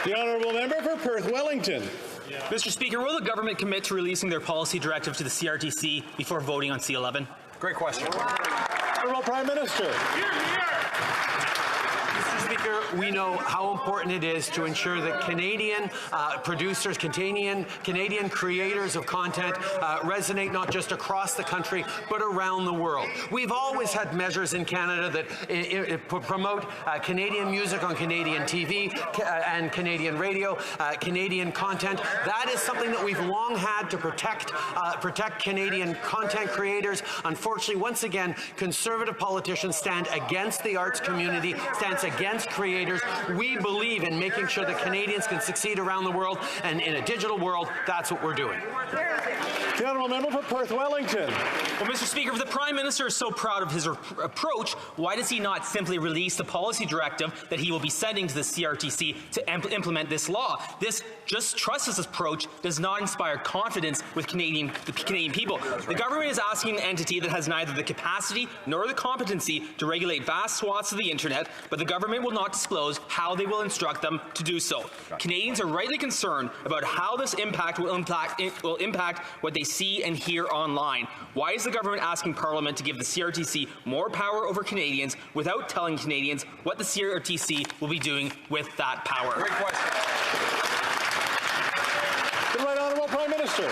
The honourable member for Perth-Wellington. Mr. Speaker, will the government commit to releasing their policy directive to the CRTC before voting on C11? Great question. Honourable Prime Minister. Mr. Speaker, we know how important it is to ensure that Canadian producers, Canadian creators of content resonate not just across the country, but around the world. We've always had measures in Canada that promote Canadian music on Canadian TV and Canadian radio, Canadian content. That is something that we've long had to protect Canadian content creators. Unfortunately, once again, Conservative politicians stand against the arts community, stands against creators. We believe in making sure that Canadians can succeed around the world, and in a digital world, that's what we're doing. The honourable member for Perth-Wellington. Well, Mr. Speaker, if the Prime Minister is so proud of his approach, why does he not simply release the policy directive that he will be sending to the CRTC to implement this law? This just trust us approach does not inspire confidence with the Canadian people. The government is asking an entity that has neither the capacity nor the competency to regulate vast swaths of the internet, but the government will not disclose how they will instruct them to do so. Canadians are rightly concerned about how this will impact what they see and hear online. Why is the government asking Parliament to give the CRTC more power over Canadians without telling Canadians what the CRTC will be doing with that power? Great question. The right honourable Prime Minister.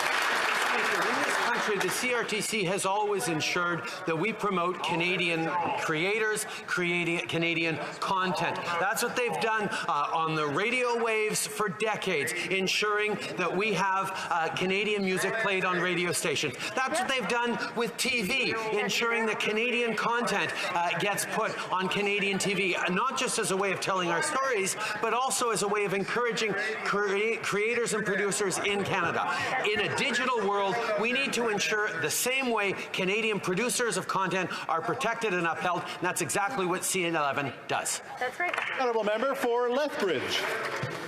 In this country, the CRTC has always ensured that we promote Canadian creators, Canadian content. That's what they've done on the radio waves for decades, ensuring that we have Canadian music played on radio stations. That's what they've done with TV, ensuring that Canadian content gets put on Canadian TV, not just as a way of telling our stories, but also as a way of encouraging creators and producers in Canada. In a digital world, we need to ensure the same way Canadian producers of content are protected and upheld, and that's exactly what C11 does. That's right. Honourable member for Lethbridge.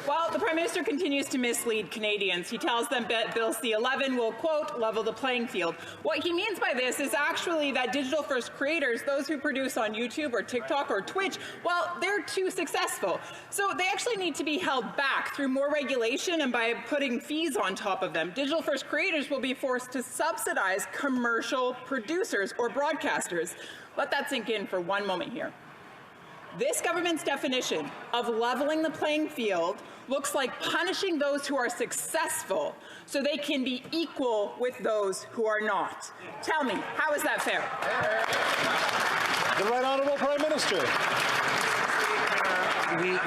Well, the Prime Minister continues to mislead Canadians. He tells them that Bill C11 will, quote, level the playing field. What he means by this is actually that digital-first creators, those who produce on YouTube or TikTok or Twitch, well, they're too successful. So they actually need to be held back through more regulation and by putting fees on top of them. Digital-first creators will be forced to subsidize commercial producers or broadcasters. Let that sink in for one moment here. This government's definition of leveling the playing field looks like punishing those who are successful so they can be equal with those who are not. Tell me, how is that fair? The right honourable Prime Minister.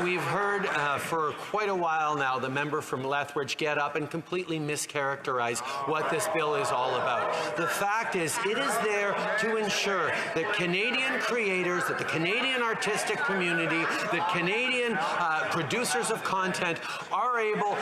We've heard for quite a while now the member from Lethbridge get up and completely mischaracterize what this bill is all about. The fact is, it is there to ensure that Canadian creators, that the Canadian artistic community, that Canadian producers of content are able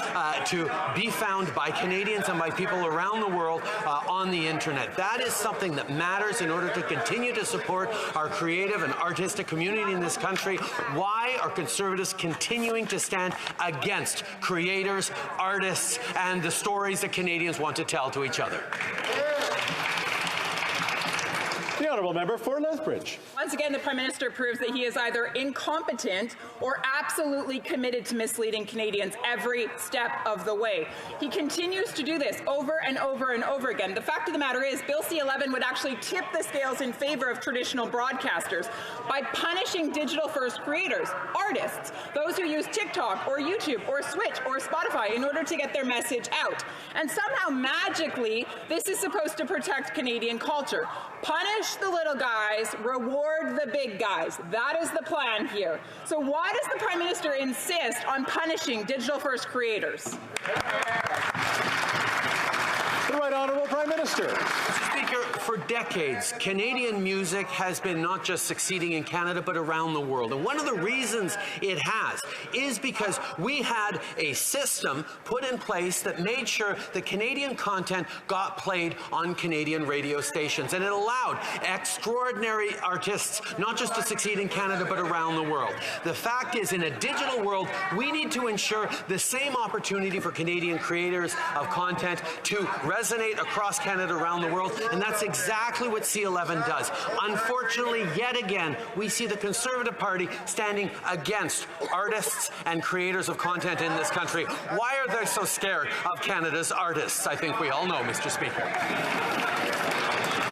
to be found by Canadians and by people around the world on the internet. That is something that matters in order to continue to support our creative and artistic community in this country. Why are Conservatives continuing to stand against creators, artists, and the stories that Canadians want to tell to each other? The honourable member for Lethbridge. Once again, the Prime Minister proves that he is either incompetent or absolutely committed to misleading Canadians every step of the way. He continues to do this over and over and over again. The fact of the matter is, Bill C11 would actually tip the scales in favour of traditional broadcasters by punishing digital-first creators, artists, those who use TikTok or YouTube or Switch or Spotify in order to get their message out. And somehow, magically, this is supposed to protect Canadian culture. Punish the little guys, reward the big guys. That is the plan here. So why does the Prime Minister insist on punishing digital-first creators? The right honourable Prime Minister. Mr. Speaker, for decades, Canadian music has been not just succeeding in Canada, but around the world. And one of the reasons it has is because we had a system put in place that made sure that Canadian content got played on Canadian radio stations. And it allowed extraordinary artists not just to succeed in Canada, but around the world. The fact is, in a digital world, we need to ensure the same opportunity for Canadian creators of content to resonate across Canada around the world, and that's exactly what C11 does. Unfortunately, yet again, we see the Conservative Party standing against artists and creators of content in this country. Why are they so scared of Canada's artists? I think we all know, Mr. Speaker.